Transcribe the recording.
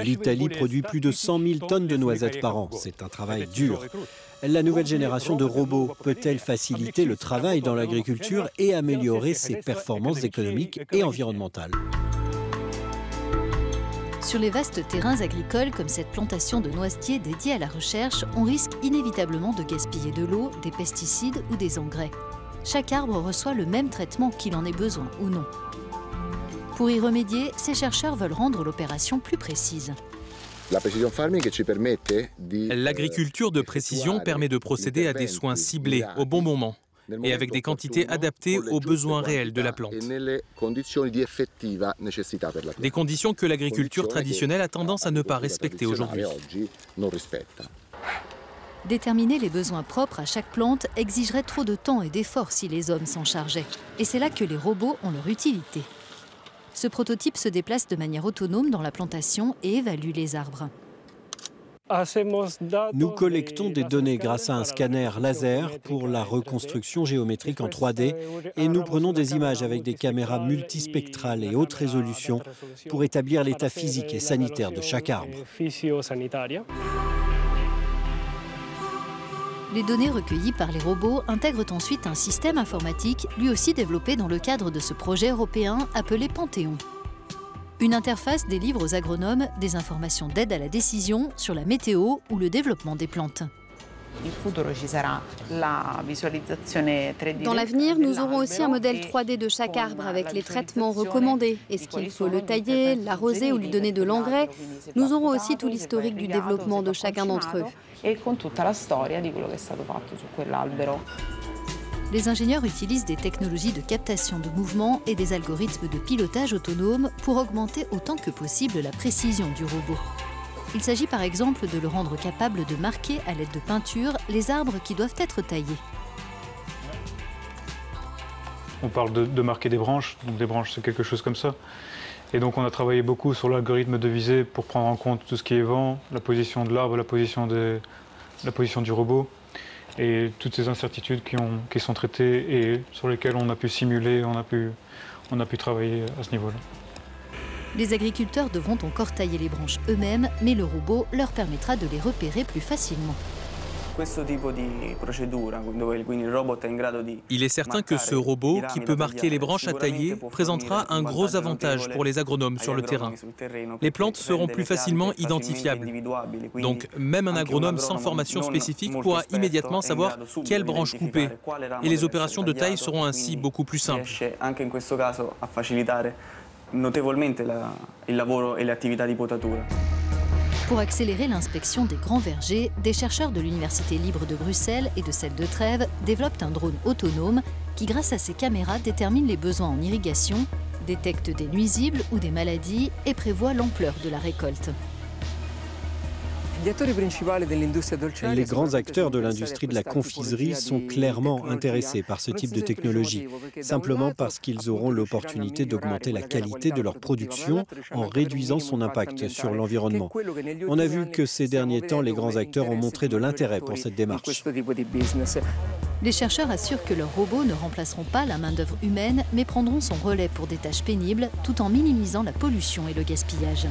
L'Italie produit plus de 100 000 tonnes de noisettes par an. C'est un travail dur. La nouvelle génération de robots peut-elle faciliter le travail dans l'agriculture et améliorer ses performances économiques et environnementales? Sur les vastes terrains agricoles comme cette plantation de noisetiers dédiée à la recherche, on risque inévitablement de gaspiller de l'eau, des pesticides ou des engrais. Chaque arbre reçoit le même traitement qu'il en ait besoin ou non. Pour y remédier, ces chercheurs veulent rendre l'opération plus précise. L'agriculture de précision permet de procéder à des soins ciblés au bon moment et avec des quantités adaptées aux besoins réels de la plante. Des conditions que l'agriculture traditionnelle a tendance à ne pas respecter aujourd'hui. Déterminer les besoins propres à chaque plante exigerait trop de temps et d'efforts si les hommes s'en chargeaient. Et c'est là que les robots ont leur utilité. Ce prototype se déplace de manière autonome dans la plantation et évalue les arbres. Nous collectons des données grâce à un scanner laser pour la reconstruction géométrique en 3D et nous prenons des images avec des caméras multispectrales et haute résolution pour établir l'état physique et sanitaire de chaque arbre. Les données recueillies par les robots intègrent ensuite un système informatique, lui aussi développé dans le cadre de ce projet européen appelé Panthéon. Une interface délivre aux agronomes des informations d'aide à la décision sur la météo ou le développement des plantes. Dans l'avenir, nous aurons aussi un modèle 3D de chaque arbre avec les traitements recommandés. Est-ce qu'il faut le tailler, l'arroser ou lui donner de l'engrais? Nous aurons aussi tout l'historique du développement de chacun d'entre eux. Les ingénieurs utilisent des technologies de captation de mouvement et des algorithmes de pilotage autonome pour augmenter autant que possible la précision du robot. Il s'agit par exemple de le rendre capable de marquer à l'aide de peinture les arbres qui doivent être taillés. On parle de marquer des branches, donc des branches c'est quelque chose comme ça. Et donc on a travaillé beaucoup sur l'algorithme de visée pour prendre en compte tout ce qui est vent, la position de l'arbre, la position du robot. Et toutes ces incertitudes qui sont traitées et sur lesquelles on a pu simuler, on a pu travailler à ce niveau-là. Les agriculteurs devront encore tailler les branches eux-mêmes, mais le robot leur permettra de les repérer plus facilement. Il est certain que ce robot, qui peut marquer les branches à tailler, présentera un gros avantage pour les agronomes sur le terrain. Les plantes seront plus facilement identifiables. Donc, même un agronome sans formation spécifique pourra immédiatement savoir quelle branche couper. Et les opérations de taille seront ainsi beaucoup plus simples. Pour accélérer l'inspection des grands vergers, des chercheurs de l'Université libre de Bruxelles et de celle de Trèves développent un drone autonome qui, grâce à ses caméras, détermine les besoins en irrigation, détecte des nuisibles ou des maladies et prévoit l'ampleur de la récolte. Les grands acteurs de l'industrie de la confiserie sont clairement intéressés par ce type de technologie, simplement parce qu'ils auront l'opportunité d'augmenter la qualité de leur production en réduisant son impact sur l'environnement. On a vu que ces derniers temps, les grands acteurs ont montré de l'intérêt pour cette démarche. Les chercheurs assurent que leurs robots ne remplaceront pas la main-d'œuvre humaine, mais prendront son relais pour des tâches pénibles, tout en minimisant la pollution et le gaspillage.